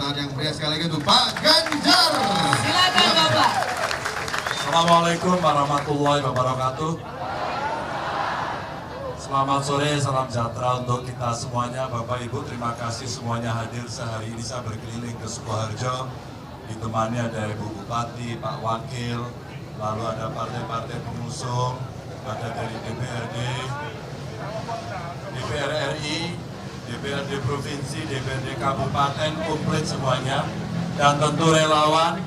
tangan yang meriah sekali lagi untuk Pak Ganjar. Silakan Bapak. Assalamualaikum warahmatullahi wabarakatuh. Selamat sore, salam sejahtera untuk kita semuanya. Bapak Ibu, terima kasih semuanya hadir sehari ini. Saya berkeliling ke Sukoharjo, ditemani ada Ibu Bupati, Pak Wakil, lalu ada partai-partai pengusung, ada dari DPRD, DPR RI, DPRD Provinsi, DPRD Kabupaten, komplit semuanya. Dan tentu relawan,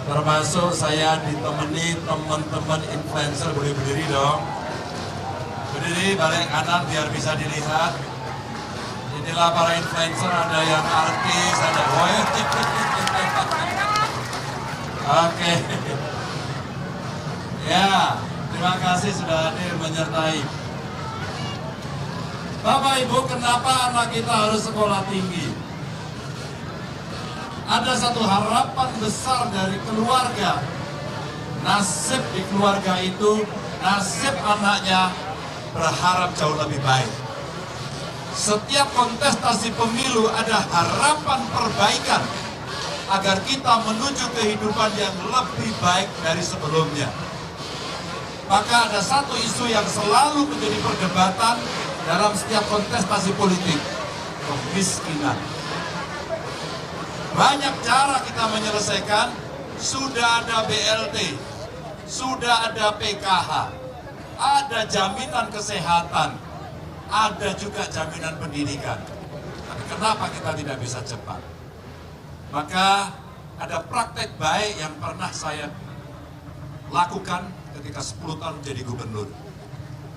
termasuk saya ditemani teman-teman influencer. Boleh berdiri dong. Berdiri balik kanan biar bisa dilihat. Inilah para influencer, ada yang artis, ada Oke. Ya, terima kasih sudah hadir menyertai. Bapak Ibu, kenapa anak kita harus sekolah tinggi? Ada satu harapan besar dari keluarga. Nasib di keluarga itu, nasib anaknya berharap jauh lebih baik. Setiap kontestasi pemilu ada harapan perbaikan agar kita menuju kehidupan yang lebih baik dari sebelumnya. Maka ada satu isu yang selalu menjadi perdebatan dalam setiap kontestasi politik, kemiskinan. Banyak cara kita menyelesaikan, sudah ada BLT, sudah ada PKH, ada jaminan kesehatan, ada juga jaminan pendidikan. Tapi kenapa kita tidak bisa cepat? Maka ada praktek baik yang pernah saya lakukan ketika 10 tahun menjadi gubernur.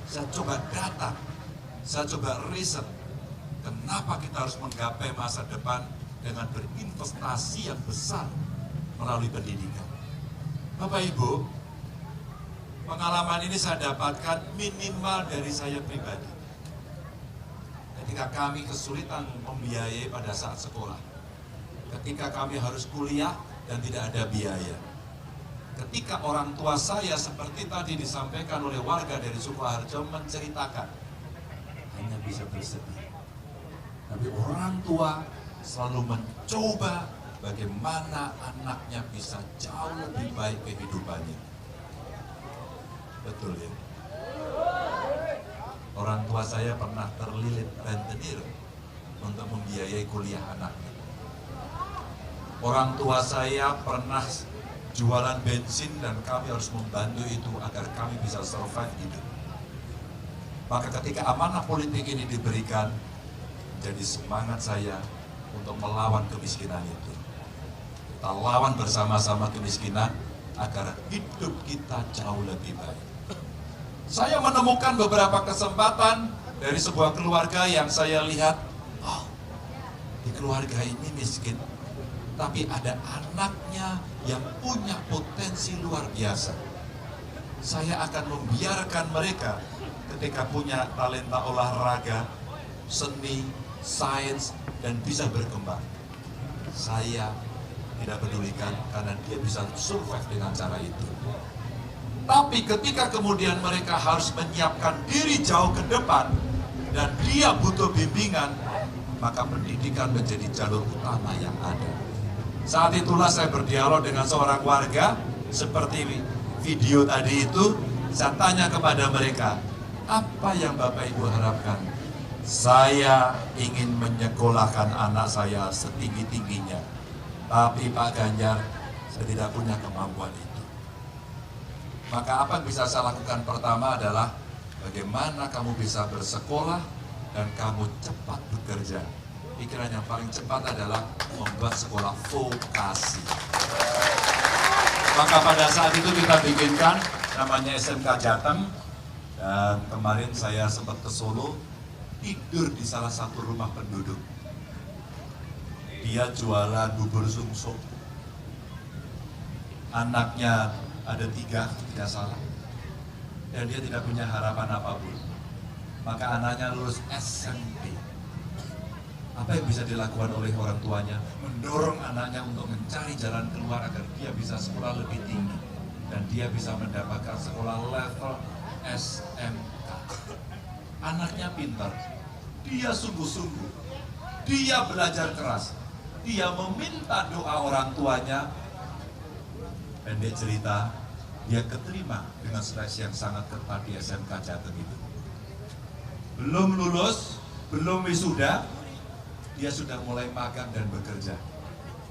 Saya coba data, saya coba riset, kenapa kita harus menggapai masa depan dengan berinvestasi yang besar melalui pendidikan. Bapak Ibu, pengalaman ini saya dapatkan minimal dari saya pribadi. Ketika kami kesulitan membiayai pada saat sekolah, ketika kami harus kuliah dan tidak ada biaya, ketika orang tua saya seperti tadi disampaikan oleh warga dari Sukoharjo menceritakan, hanya bisa bersedih. Tapi orang tua selalu mencoba bagaimana anaknya bisa jauh lebih baik kehidupannya. Betul ya? Orang tua saya pernah terlilit rentenir untuk membiayai kuliah anaknya. Orang tua saya pernah jualan bensin dan kami harus membantu itu agar kami bisa survive hidup. Maka ketika amanah politik ini diberikan, jadi semangat saya untuk melawan kemiskinan itu. Kita lawan bersama-sama kemiskinan agar hidup kita jauh lebih baik. Saya menemukan beberapa kesempatan dari sebuah keluarga yang saya lihat, oh, di keluarga ini miskin, tapi ada anaknya yang punya potensi luar biasa. Saya akan membiarkan mereka ketika punya talenta olahraga, seni, sains, dan bisa berkembang. Saya tidak pedulikan karena dia bisa survive dengan cara itu. Tapi ketika kemudian mereka harus menyiapkan diri jauh ke depan dan dia butuh bimbingan, maka pendidikan menjadi jalur utama yang ada. Saat itulah saya berdialog dengan seorang warga seperti video tadi itu. Saya tanya kepada mereka, apa yang Bapak Ibu harapkan? Saya ingin menyekolahkan anak saya setinggi-tingginya. Tapi Pak Ganjar, saya tidak punya kemampuan itu. Maka apa yang bisa saya lakukan pertama adalah bagaimana kamu bisa bersekolah dan kamu cepat bekerja. Pikiran yang paling cepat adalah membuat sekolah vokasi. Maka pada saat itu kita bikinkan namanya SMK Jateng. Dan kemarin saya sempat ke Solo, tidur di salah satu rumah penduduk. Dia jualan bubur sungsung. Anaknya ada 3, tidak salah. Dan dia tidak punya harapan apapun. Maka anaknya lulus SMP. Apa yang bisa dilakukan oleh orang tuanya? Mendorong anaknya untuk mencari jalan keluar agar dia bisa sekolah lebih tinggi. Dan dia bisa mendapatkan sekolah level SMK. Anaknya pintar, dia sungguh-sungguh, dia belajar keras. dia meminta doa orang tuanya. Pendek cerita, dia keterima dengan seleksi yang sangat ketat di SMK Jateng itu. Belum lulus, belum wisuda, dia sudah mulai magang dan bekerja.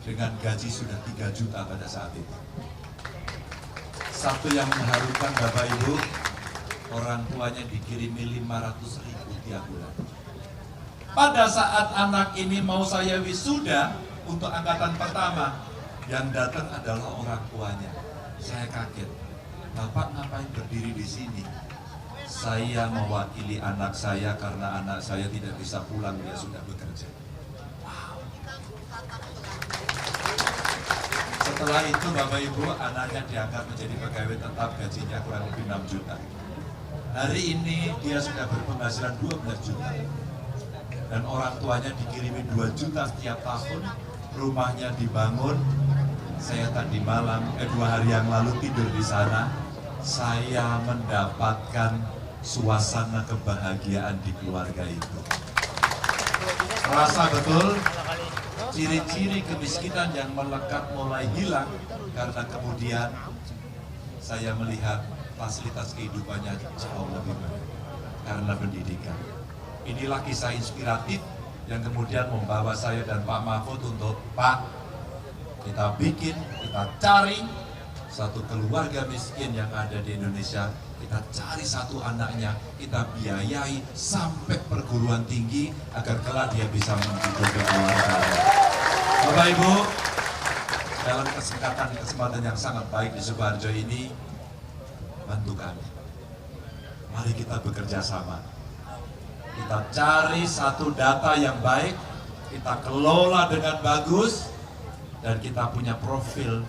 Dengan gaji sudah 3 juta pada saat itu. Satu yang mengharukan Bapak Ibu, orang tuanya dikirimi 500.000 tiap bulan. Pada saat anak ini mau saya wisuda untuk angkatan pertama, yang datang adalah orang tuanya. Saya kaget, Bapak ngapain berdiri di sini? Saya mewakili anak saya karena anak saya tidak bisa pulang, dia sudah bekerja. Wow. Setelah itu Bapak Ibu, anaknya diangkat menjadi pegawai tetap, gajinya kurang lebih 6 juta. Hari ini dia sudah berpenghasilan 12 juta. Dan orang tuanya dikirimi 2 juta setiap tahun, rumahnya dibangun. Saya tadi malam, 2 hari yang lalu tidur di sana, saya mendapatkan suasana kebahagiaan di keluarga itu. Rasa betul, ciri-ciri kemiskinan yang melekat mulai hilang, karena kemudian saya melihat fasilitas kehidupannya jauh lebih baik karena pendidikan. Inilah kisah inspiratif yang kemudian membawa saya dan Pak Mahfud untuk, Pak, kita bikin, kita cari satu keluarga miskin yang ada di Indonesia, kita cari satu anaknya, kita biayai sampai perguruan tinggi agar kelak dia bisa menghidupi keluarga. Bapak Ibu, dalam kesempatan yang sangat baik di Sukoharjo ini, bantu kami. Mari kita bekerja sama. Kita cari satu data yang baik, kita kelola dengan bagus, dan kita punya profil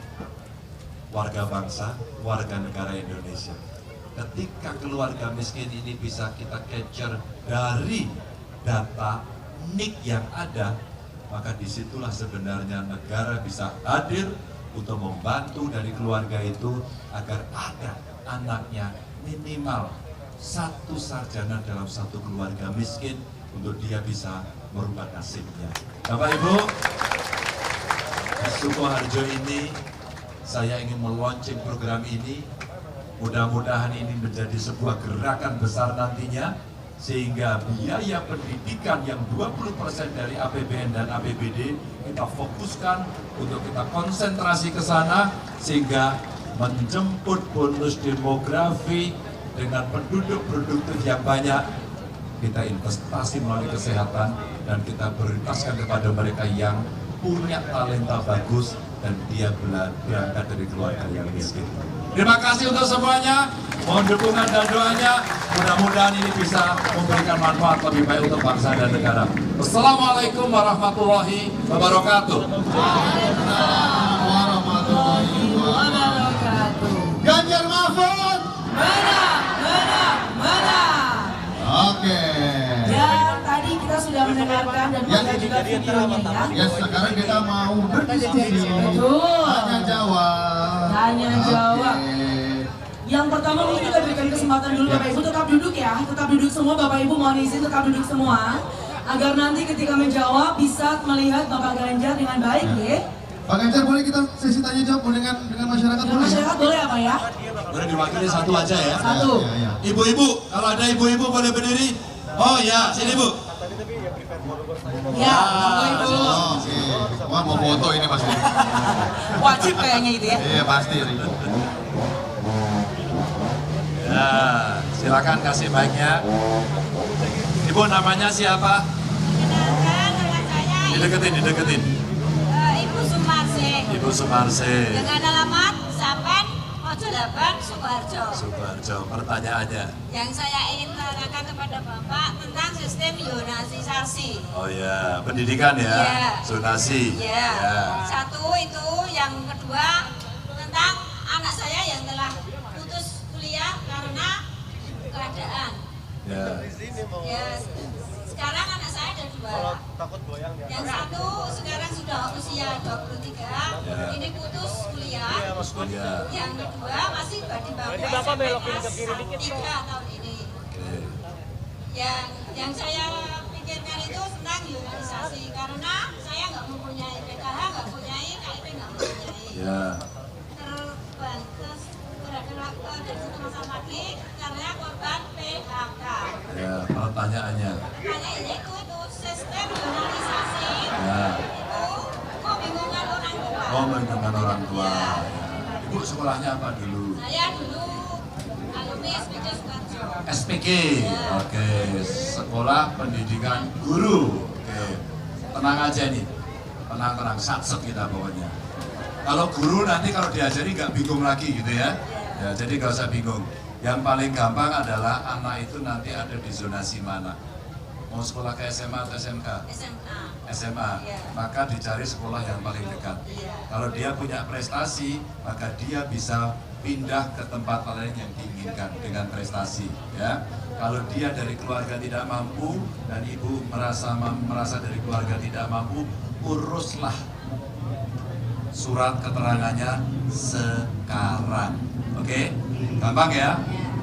warga bangsa, warga negara Indonesia. Ketika keluarga miskin ini bisa kita capture dari data NIK yang ada, maka disitulah sebenarnya negara bisa hadir untuk membantu dari keluarga itu agar ada anaknya minimal 1 sarjana dalam satu keluarga miskin untuk dia bisa merubah nasibnya. Bapak Ibu, di Sukoharjo ini saya ingin meluncurkan program ini. Mudah-mudahan ini menjadi sebuah gerakan besar nantinya, sehingga biaya pendidikan yang 20% dari APBN dan APBD kita fokuskan untuk kita konsentrasi ke sana, sehingga menjemput bonus demografi dengan penduduk produktif yang banyak. Kita investasi melalui kesehatan dan kita prioritaskan kepada mereka yang punya talenta bagus dan dia berangkat dari keluarga yang miskin. Terima kasih untuk semuanya. Mohon dukungan dan doanya. Mudah-mudahan ini bisa memberikan manfaat lebih baik untuk bangsa dan negara. Wassalamualaikum warahmatullahi wabarakatuh. Waalaikumsalam warahmatullahi wabarakatuh. Ganjar Mahfud. Oke. Dan tadi kita sudah mendengarkan dan melihat juga videonya ya. Ya, sekarang kita mau berdiskusi. Betul. Tanya jawab. Tanya jawab. Oke. Yang pertama mungkin kita berikan kesempatan dulu Bapak Ibu tetap duduk ya, tetap duduk semua Bapak Ibu, mohon izin tetap duduk semua agar nanti ketika menjawab bisa melihat Bapak Ganjar dengan baik ya. Pak Ganjar, boleh kita sesi tanya jawab dengan masyarakat, Dengan boleh? masyarakat boleh apa ya? Boleh diwakili satu aja ya. Satu. Ya. Ibu-ibu, kalau ada ibu-ibu boleh berdiri. Oh ya, sini Bu. Ya, Bapak Ibu. Oh, oke. Wah, mau foto ini pasti. Wajib kayaknya itu ya. Iya, pasti. Ya, silakan kasih mic-nya. Ibu namanya siapa? Kenalkan nama saya Dideketin. Ibu Sumarse Ibu Sumarse. dengan alamat Sapen Mojolaban Sukoharjo. Sukoharjo. Pertanyaannya. Yang saya ingin tanyakan kepada Bapak tentang sistem zonasisasi. Oh ya, pendidikan ya. Iya. Zonasi. Ya. Ya. Satu itu, yang kedua tentang anak saya yang telah putus kuliah karena keadaan. Ya. Ya, sekarang anak saya ada 2. Yang satu sekarang sudah usia 23, ini putus kuliah. Ya. Yang kedua masih di bangku SMA 3 tahun ini. Oke. Yang saya pikirkan itu tentang organisasi karena saya nggak mempunyai Ya. terbantu berada dari satu masalah lagi karena korban PHK. Ya, pertanyaannya. Makanya itu sistem zonalisasi Ya. itu membingungkan orang tua. Oh, membingungkan orang tua. Ya. Ibu sekolahnya apa dulu? Saya dulu alumni SPK Sukarjo. SPG. Oke, Sekolah Pendidikan Guru. Oke. Tenang aja nih. Tenang, satset kita pokoknya. Kalau guru nanti kalau diajari nggak bingung lagi gitu ya. Ya, jadi nggak usah bingung. Yang paling gampang adalah anak itu nanti ada di zonasi mana. Mau sekolah ke SMA atau SMK? SMA. SMA, maka dicari sekolah yang paling dekat. Kalau dia punya prestasi, maka dia bisa pindah ke tempat lain yang diinginkan dengan prestasi. Ya, kalau dia dari keluarga tidak mampu dan ibu merasa dari keluarga tidak mampu, uruslah surat keterangannya sekarang. Oke, gampang ya.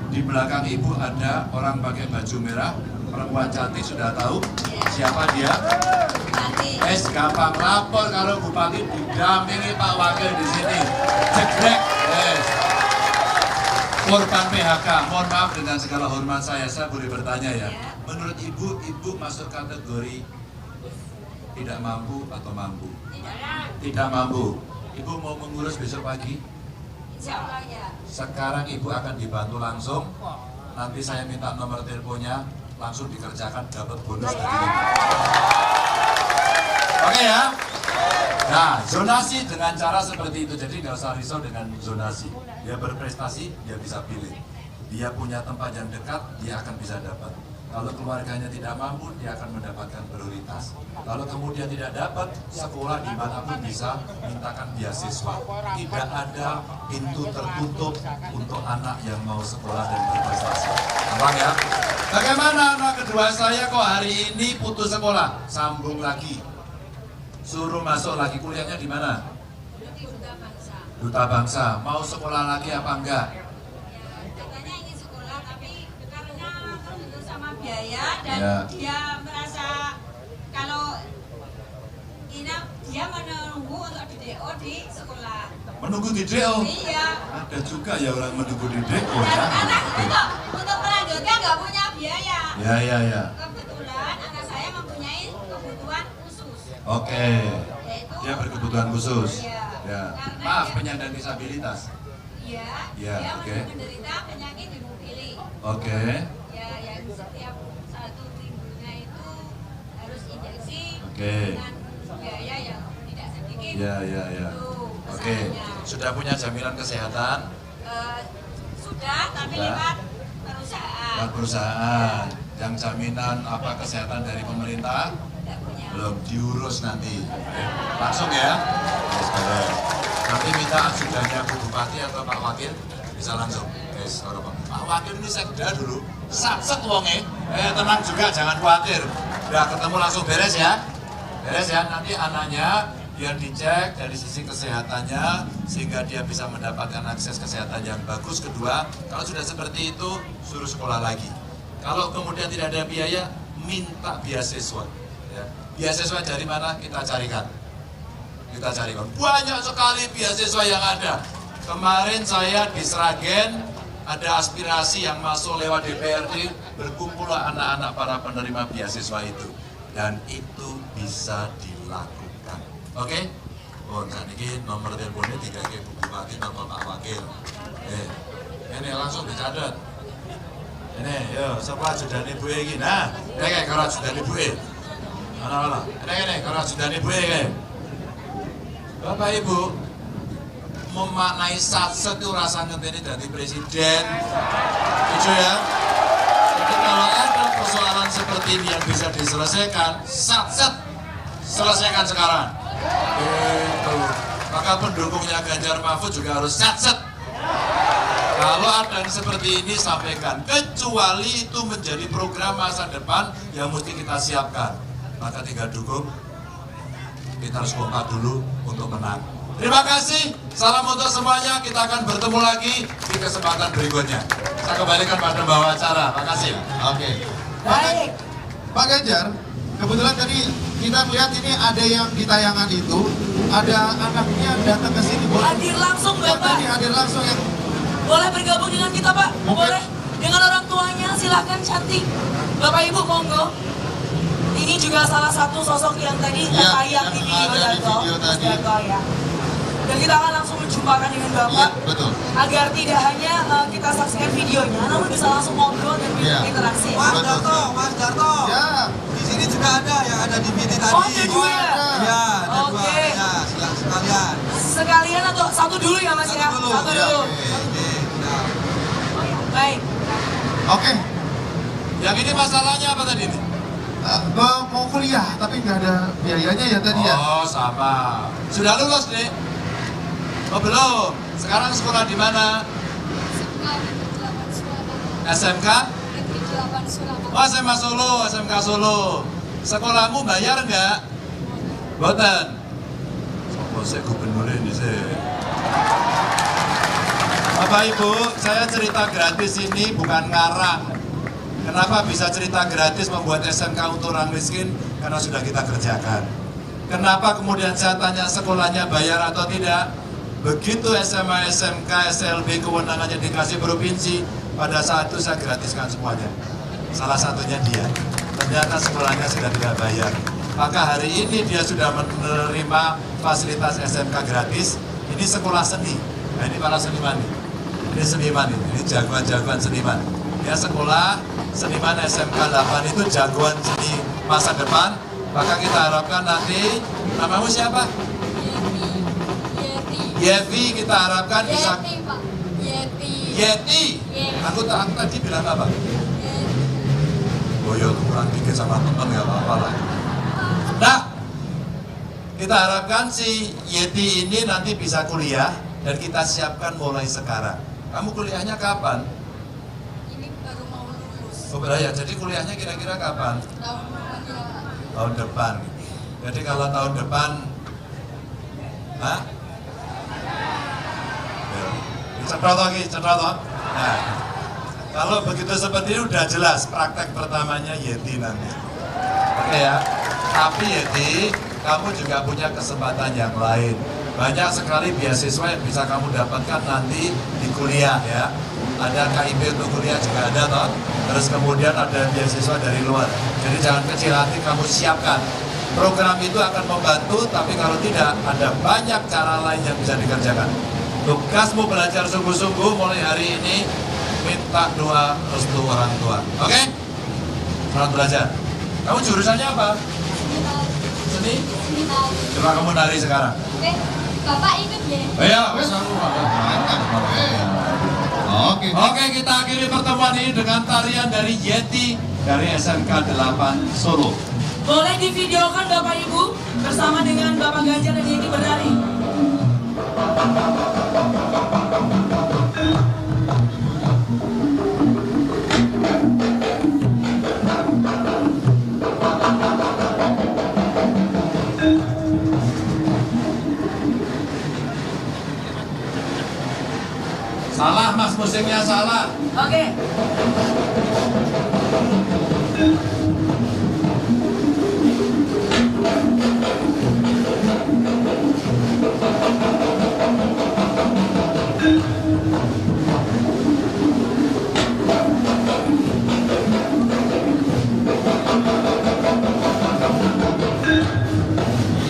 Di belakang ibu ada orang pakai baju merah, perempuan cantik, sudah tahu siapa dia? Gampang lapor kalau Bupati didampingi Pak Wakil di sini. Jegrek, korban PHK. Mohon maaf dengan segala hormat saya boleh bertanya ya. Menurut ibu masuk kategori tidak mampu atau mampu? Tidak mampu. Ibu mau mengurus besok pagi? Insya Allah ya. Sekarang ibu akan dibantu langsung. Nanti saya minta nomor teleponnya, langsung dikerjakan, dapat bonus dari ibu. Oke ya. Nah, zonasi dengan cara seperti itu. Jadi nggak usah risau dengan zonasi. Dia berprestasi, dia bisa pilih. Dia punya tempat yang dekat, dia akan bisa dapat. Kalau keluarganya tidak mampu, dia akan mendapatkan prioritas. Kalau kemudian tidak dapat, sekolah dimanapun bisa mintakan beasiswa. Tidak ada pintu tertutup untuk anak yang mau sekolah dan berprestasi. Gampang ya? Bagaimana anak kedua saya kok hari ini putus sekolah? Sambung lagi. Suruh masuk lagi, kuliahnya di mana? Duta Bangsa. Duta Bangsa. Mau sekolah lagi apa enggak? Katanya ingin sekolah, tapi karena terbentur sama biaya dan dia merasa kalau dia menunggu untuk di DO di sekolah. Menunggu di DO? Iya. Ada juga ya orang menunggu di DO Dan ya. anak untuk melanjutkan nggak punya biaya. Ya. Kebetulan anak saya mempunyai kebutuhan khusus. Oke. Dia berkebutuhan khusus. Iya. Ya. Karena Maaf, dia- penyandang disabilitas. Iya. Iya, Dia oke. menderita penyakit hemofili. Oke. Ya, yang setiap 1 minggunya itu harus injeksi Oke. dengan biaya yang tidak sedikit. Ya. Itu Oke. pesannya. Sudah punya jaminan kesehatan? Sudah, tapi Sudah. lewat perusahaan. Buat perusahaan. Yang jaminan apa kesehatan dari pemerintah? Tidak punya. Belum diurus nanti. Oke. Langsung ya. Yes, beres. Nanti minta ajudannya Bu Bupati atau Pak Wakil bisa langsung. Yes, Pak Wakil ini sekda dulu. Satset wonge. Tenang juga, jangan khawatir. Udah ketemu langsung beres ya. Beres ya. Nanti anaknya biar dicek dari sisi kesehatannya sehingga dia bisa mendapatkan akses kesehatan yang bagus. Kedua, kalau sudah seperti itu suruh sekolah lagi. Kalau kemudian tidak ada biaya, minta beasiswa. Ya. Beasiswa dari mana? Kita carikan. Banyak sekali beasiswa yang ada. Kemarin saya di Sragen ada aspirasi yang masuk lewat DPRD, berkumpullah anak-anak para penerima beasiswa itu, dan itu bisa dilakukan. Oke? Oh, saat ini nomor teleponnya tidak ke Bu Bupati atau Pak Wakil. Ini langsung dicatat. Ini, yo, siapa ajudan ibu ini? Nah, ini kalau ajudan ibu ini. Mana? Ini kalau ajudan ibu ini. Bapak Ibu, memaknai satset itu rasa ngenteni dari presiden. Setuju ya? Jadi kalau ada persoalan seperti ini yang bisa diselesaikan, satset selesaikan sekarang. Itu. Maka pendukungnya Ganjar Mahfud juga harus satset. Kalau ada yang seperti ini sampaikan, kecuali itu menjadi program masa depan yang mesti kita siapkan. Maka tinggal dukung, kita harus kompak dulu untuk menang. Terima kasih, salam untuk semuanya, kita akan bertemu lagi di kesempatan berikutnya. Saya kembalikan pada pembawa acara, makasih. Oke. Baik. Pak Ganjar, kebetulan tadi kita melihat ini ada yang di tayangan itu ada anaknya datang ke sini. Boleh. Hadir langsung Yang Bapak. tadi hadir langsung yang Boleh bergabung dengan kita Pak? Mungkin. Boleh. Dengan orang tuanya silahkan cantik. Bapak Ibu monggo. Ini juga salah satu sosok yang tadi Ya, tayang yang di video ada di Darto. video Mas tadi. Darto, ya. Dan kita akan langsung menjumpakan dengan Iya, Bapak. betul. Agar tidak hanya kita saksikan videonya, namun bisa langsung ngobrol dan Iya. berinteraksi. Mas Betul. Darto, Mas Darto. Ya. Di sini juga ada yang ada di video tadi. Oh, ada dua ya? Iya, ada dua. Oke. Ya, silakan sekalian. Sekalian atau satu dulu ya Mas ya? Satu dulu. Satu Iya, dulu. oke. Oke, siap. Baik. Oke. Yang ini masalahnya apa tadi nih? Mau kuliah tapi nggak ada biayanya ya tadi ya. Oh, sama. Sudah lulus nih? Oh, belum. Sekarang sekolah di mana? SMK? Oh, SMA Solo, SMK Solo. Sekolahmu bayar nggak? Boten. Sopo saya gubernur ini sih. Bapak Ibu, saya cerita gratis ini bukan ngarang. Kenapa bisa cerita gratis membuat SMK untuk orang miskin? Karena sudah kita kerjakan. Kenapa kemudian saya tanya sekolahnya bayar atau tidak? Begitu SMA, SMK, SLB kewenangannya dikasih provinsi, pada saat itu saya gratiskan semuanya. Salah satunya dia. Ternyata sekolahnya sudah tidak bayar. Maka hari ini dia sudah menerima fasilitas SMK gratis. Ini sekolah seni. Nah, ini para seniman. Ini seniman ini jagoan-jagoan seniman. Ya, sekolah seniman SMK 8 itu jagoan seni masa depan. Maka kita harapkan nanti, namamu siapa? Yevi, kita harapkan bisa. Yeti, Pak. Yeti. Yeti. Aku tadi bilang apa? Oh ya, kurang dikit sama teman nggak apa-apa lah. Nah, kita harapkan si Yeti ini nanti bisa kuliah dan kita siapkan mulai sekarang. Kamu kuliahnya kapan? Ini baru mau lulus. Oh, ya, jadi kuliahnya kira-kira kapan? Tahun depan ya. Tahun depan. Jadi kalau tahun depan, hah? Cetrot lagi, cetrot. Nah, kalau begitu seperti ini udah jelas praktek pertamanya Yeti nanti. Oke ya. Tapi Yeti, kamu juga punya kesempatan yang lain. Banyak sekali beasiswa yang bisa kamu dapatkan nanti di kuliah ya. Ada KIP untuk kuliah juga ada toh. Terus kemudian ada beasiswa dari luar. Jadi jangan kecil hati, kamu siapkan. Program itu akan membantu, tapi kalau tidak, ada banyak cara lain yang bisa dikerjakan. Tugasmu belajar sungguh-sungguh mulai hari ini, minta doa restu orang tua. Oke? Selamat belajar. Kamu jurusannya apa? Seni? Coba kamu nari sekarang. Oke, Bapak ikut ya. Ayo, wes aku mantap. Oke. Oke, kita akhiri pertemuan ini dengan tarian dari Yeti dari SMK 8 Solo. Boleh divideokan Bapak Ibu bersama dengan Bapak Ganjar dan Yeti bernari. Salah mas, musiknya salah. Oke.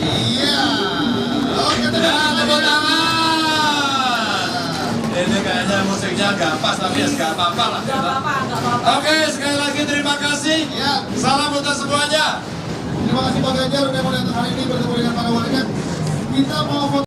Iya. Oke, Ya, tepuk tangan. Ini kayaknya musiknya nggak pas, tapi ya nggak apa-apa lah. Gak apa-apa, gak apa-apa. Oke, sekali lagi terima kasih. Ya. Salam untuk semuanya. Terima kasih Pak Ganjar udah mau datang hari ini bertemu dengan para warga. Kita mau foto